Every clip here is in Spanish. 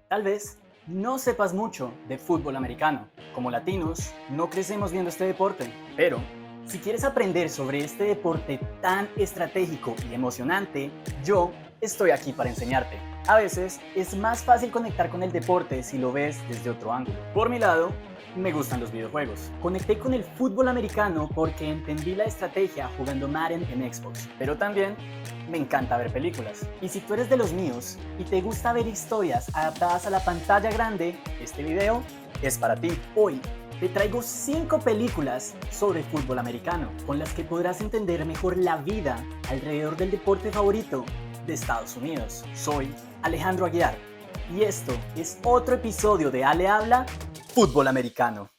Tal vez no sepas mucho de fútbol americano. Como latinos, no crecemos viendo este deporte, pero si quieres aprender sobre este deporte tan estratégico y emocionante, yo estoy aquí para enseñarte. A veces es más fácil conectar con el deporte si lo ves desde otro ángulo. Por mi lado, me gustan los videojuegos. Conecté con el fútbol americano porque entendí la estrategia jugando Madden en Xbox, pero también me encanta ver películas. Y si tú eres de los míos y te gusta ver historias adaptadas a la pantalla grande, este video es para ti. Hoy te traigo 5 películas sobre fútbol americano con las que podrás entender mejor la vida alrededor del deporte favorito de Estados Unidos. Soy Alejandro Aguiar y esto es otro episodio de Ale Habla Fútbol Americano.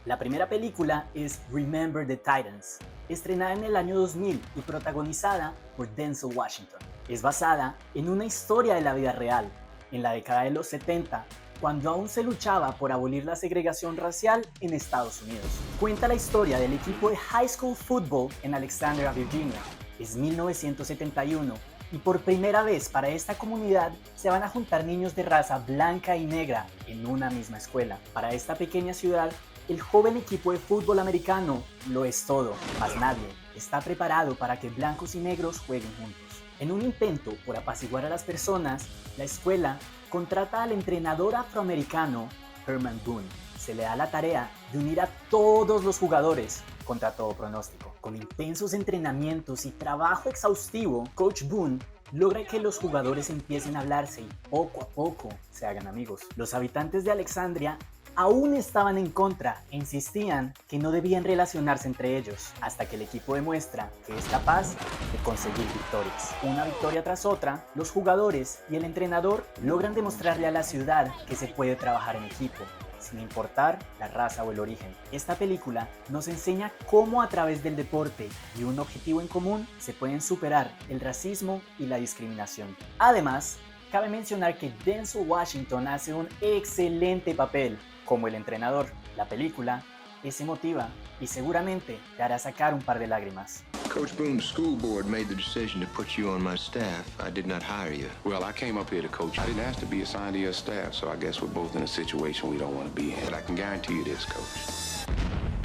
La primera película es Remember the Titans, estrenada en el año 2000 y protagonizada por Denzel Washington. Es basada en una historia de la vida real, en la década de los 70, cuando aún se luchaba por abolir la segregación racial en Estados Unidos. Cuenta la historia del equipo de high school football en Alexandria, Virginia. Es 1971 y por primera vez para esta comunidad se van a juntar niños de raza blanca y negra en una misma escuela. Para esta pequeña ciudad, el joven equipo de fútbol americano lo es todo, mas nadie está preparado para que blancos y negros jueguen juntos. En un intento por apaciguar a las personas, la escuela contrata al entrenador afroamericano Herman Boone. Se le da la tarea de unir a todos los jugadores contra todo pronóstico. Con intensos entrenamientos y trabajo exhaustivo, Coach Boone logra que los jugadores empiecen a hablarse y poco a poco se hagan amigos. Los habitantes de Alexandria aún estaban en contra e insistían que no debían relacionarse entre ellos, hasta que el equipo demuestra que es capaz de conseguir victorias. Una victoria tras otra, los jugadores y el entrenador logran demostrarle a la ciudad que se puede trabajar en equipo, sin importar la raza o el origen. Esta película nos enseña cómo a través del deporte y un objetivo en común se pueden superar el racismo y la discriminación. Además, cabe mencionar que Denzel Washington hace un excelente papel como el entrenador. La película es emotiva y seguramente te hará sacar un par de lágrimas. Coach Boone's school board made the decision to put you on my staff. I did not hire you. Well, I came up here to coach. I didn't ask to be assigned to your staff, so I guess we're both in a situation we don't want to be in. But I can guarantee you this, coach.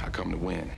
I come to win.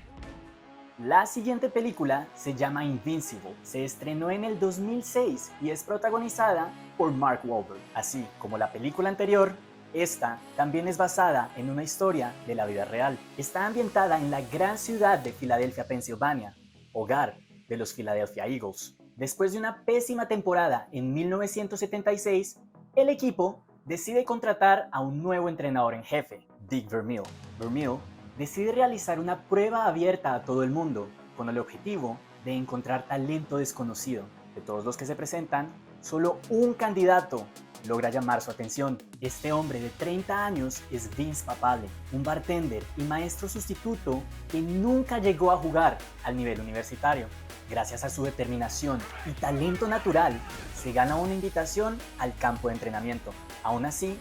La siguiente película se llama Invincible. Se estrenó en el 2006 y es protagonizada por Mark Wahlberg. Así como la película anterior, esta también es basada en una historia de la vida real. Está ambientada en la gran ciudad de Filadelfia, Pensilvania, hogar de los Philadelphia Eagles. Después de una pésima temporada en 1976, el equipo decide contratar a un nuevo entrenador en jefe, Dick Vermeil. Vermeil decide realizar una prueba abierta a todo el mundo, con el objetivo de encontrar talento desconocido. De todos los que se presentan, solo un candidato logra llamar su atención. Este hombre de 30 años es Vince Papale, un bartender y maestro sustituto que nunca llegó a jugar al nivel universitario. Gracias a su determinación y talento natural, se gana una invitación al campo de entrenamiento. Aún así,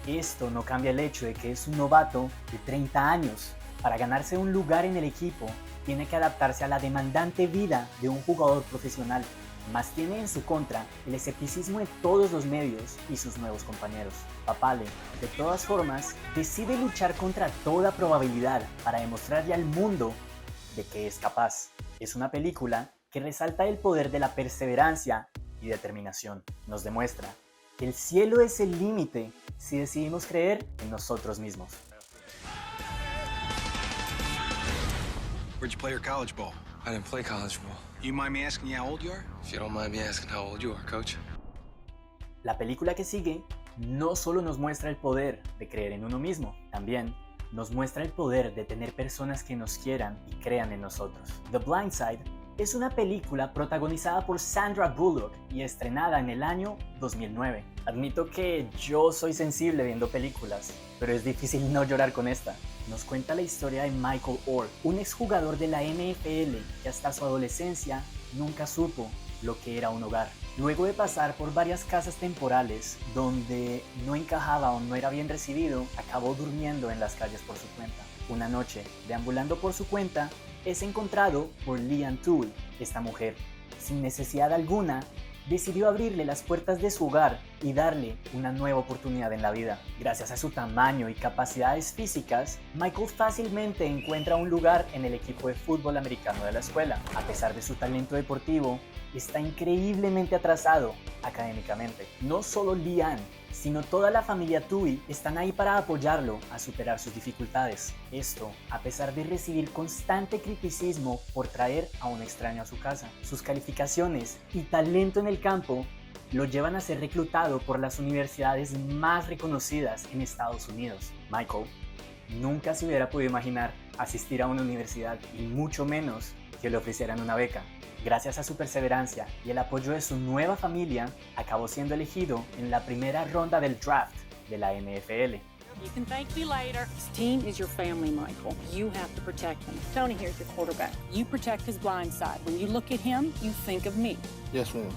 esto no cambia el hecho de que es un novato de 30 años. Para ganarse un lugar en el equipo, tiene que adaptarse a la demandante vida de un jugador profesional. Más tiene en su contra el escepticismo de todos los medios y sus nuevos compañeros. Papale, de todas formas, decide luchar contra toda probabilidad para demostrarle al mundo de que es capaz. Es una película que resalta el poder de la perseverancia y determinación. Nos demuestra que el cielo es el límite si decidimos creer en nosotros mismos. Where'd you play your college ball? I didn't play college ball. You mind me asking you how old you are? If you don't mind me asking how old you are, coach. La película que sigue no solo nos muestra el poder de creer en uno mismo, también nos muestra el poder de tener personas que nos quieran y crean en nosotros. The Blind Side es una película protagonizada por Sandra Bullock y estrenada en el año 2009. Admito que yo soy sensible viendo películas, pero es difícil no llorar con esta. Nos cuenta la historia de Michael Orr, un exjugador de la NFL que hasta su adolescencia nunca supo lo que era un hogar. Luego de pasar por varias casas temporales donde no encajaba o no era bien recibido, acabó durmiendo en las calles por su cuenta. Una noche, deambulando por su cuenta, es encontrado por Liam Toole, Esta mujer, sin necesidad alguna, decidió abrirle las puertas de su hogar y darle una nueva oportunidad en la vida. Gracias a su tamaño y capacidades físicas, Michael fácilmente encuentra un lugar en el equipo de fútbol americano de la escuela. A pesar de su talento deportivo, está increíblemente atrasado académicamente. No solo Leanne, sino toda la familia Tui están ahí para apoyarlo a superar sus dificultades. Esto a pesar de recibir constante criticismo por traer a un extraño a su casa. Sus calificaciones y talento en el campo lo llevan a ser reclutado por las universidades más reconocidas en Estados Unidos. Michael nunca se hubiera podido imaginar asistir a una universidad y mucho menos que le ofrecieran una beca. Gracias a su perseverancia y el apoyo de su nueva familia, acabó siendo elegido en la primera ronda del draft de la NFL. You can thank me later. This team is your family, Michael. You have to protect them. Tony here's your quarterback. You protect his blind side. When you look at him, you think of me. Yes, ma'am.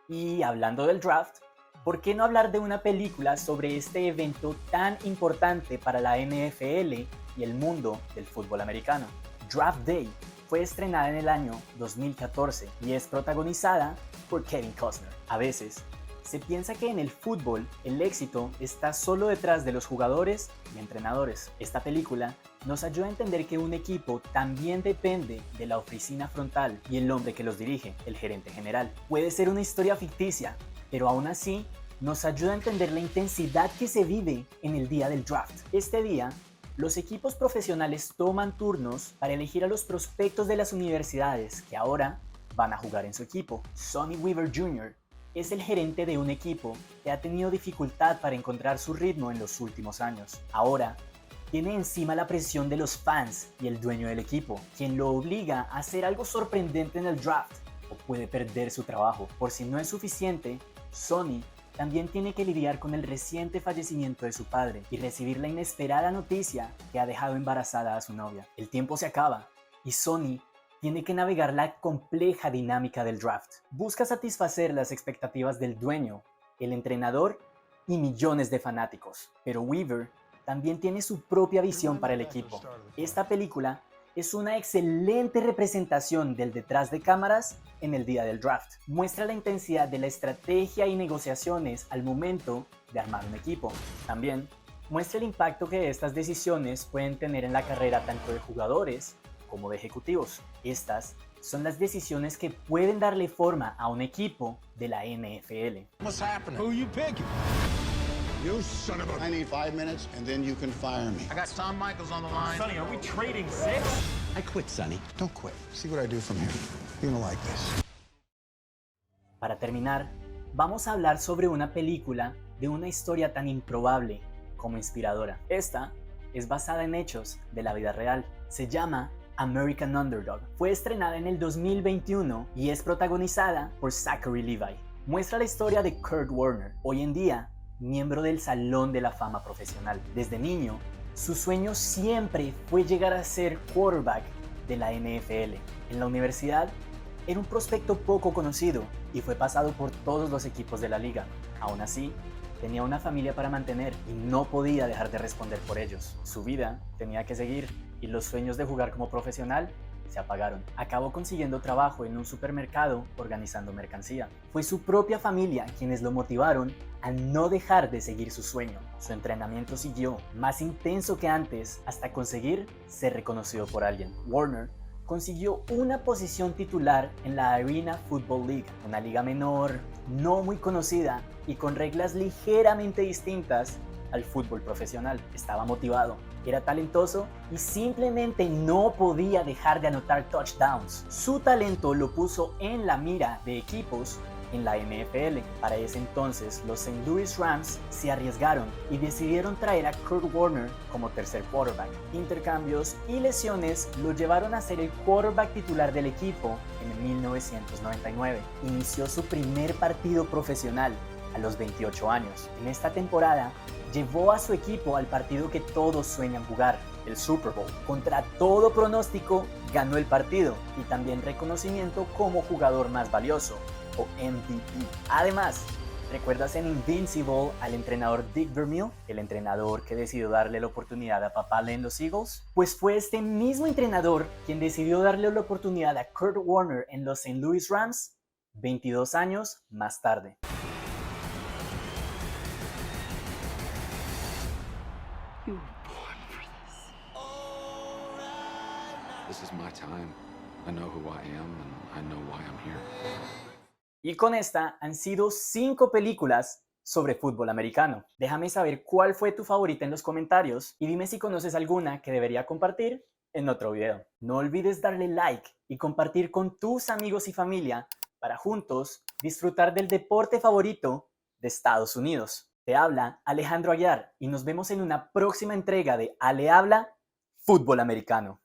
Y hablando del draft, ¿por qué no hablar de una película sobre este evento tan importante para la NFL y el mundo del fútbol americano? Draft Day fue estrenada en el año 2014 y es protagonizada por Kevin Costner. A veces, se piensa que en el fútbol el éxito está solo detrás de los jugadores y entrenadores. Esta película nos ayuda a entender que un equipo también depende de la oficina frontal y el hombre que los dirige, el gerente general. Puede ser una historia ficticia, pero aún así nos ayuda a entender la intensidad que se vive en el día del draft. Este día, los equipos profesionales toman turnos para elegir a los prospectos de las universidades que ahora van a jugar en su equipo. Sonny Weaver Jr. es el gerente de un equipo que ha tenido dificultad para encontrar su ritmo en los últimos años. Ahora, tiene encima la presión de los fans y el dueño del equipo, quien lo obliga a hacer algo sorprendente en el draft o puede perder su trabajo. Por si no es suficiente, Sonny también tiene que lidiar con el reciente fallecimiento de su padre y recibir la inesperada noticia que ha dejado embarazada a su novia. El tiempo se acaba y Sonny tiene que navegar la compleja dinámica del draft. Busca satisfacer las expectativas del dueño, el entrenador y millones de fanáticos. Pero Weaver también tiene su propia visión para el equipo. Esta película es una excelente representación del detrás de cámaras en el día del draft. Muestra la intensidad de la estrategia y negociaciones al momento de armar un equipo. También muestra el impacto que estas decisiones pueden tener en la carrera tanto de jugadores como de ejecutivos. Estas son las decisiones que pueden darle forma a un equipo de la NFL. What's happening? Who you picking? You son of a... I need 5 minutes, and then you can fire me. I got Shawn Michaels on the line. Sonny, are we trading six? I quit, Sonny. Don't quit. See what I do from here. You're gonna like this. Para terminar, vamos a hablar sobre una película de una historia tan improbable como inspiradora. Esta es basada en hechos de la vida real. Se llama American Underdog. Fue estrenada en el 2021 y es protagonizada por Zachary Levi. Muestra la historia de Kurt Warner, hoy en día miembro del Salón de la Fama profesional. Desde niño, su sueño siempre fue llegar a ser quarterback de la NFL. En la universidad, era un prospecto poco conocido y fue pasado por todos los equipos de la liga. Aún así, tenía una familia para mantener y no podía dejar de responder por ellos. Su vida tenía que seguir y los sueños de jugar como profesional se apagaron. Acabó consiguiendo trabajo en un supermercado organizando mercancía. Fue su propia familia quienes lo motivaron a no dejar de seguir su sueño. Su entrenamiento siguió más intenso que antes hasta conseguir ser reconocido por alguien. Warner consiguió una posición titular en la Arena Football League, una liga menor, no muy conocida y con reglas ligeramente distintas al fútbol profesional. Estaba motivado, era talentoso y simplemente no podía dejar de anotar touchdowns. Su talento lo puso en la mira de equipos en la NFL. Para ese entonces, los St. Louis Rams se arriesgaron y decidieron traer a Kurt Warner como tercer quarterback. Intercambios y lesiones lo llevaron a ser el quarterback titular del equipo en 1999. Inició su primer partido profesional a los 28 años. En esta temporada, llevó a su equipo al partido que todos sueñan jugar, el Super Bowl. Contra todo pronóstico, ganó el partido y también reconocimiento como jugador más valioso, o MVP. Además, ¿Recuerdas en Invincible al entrenador Dick Vermeil, el entrenador que decidió darle la oportunidad a Papale en los Eagles? Pues fue este mismo entrenador quien decidió darle la oportunidad a Kurt Warner en los St. Louis Rams 22 años más tarde. This is my time. I know who I am and I know why I'm here. Y con esta han sido 5 películas sobre fútbol americano. Déjame saber cuál fue tu favorita en los comentarios y dime si conoces alguna que debería compartir en otro video. No olvides darle like y compartir con tus amigos y familia para juntos disfrutar del deporte favorito de Estados Unidos. Te habla Alejandro Aguiar y nos vemos en una próxima entrega de Ale Habla Fútbol Americano.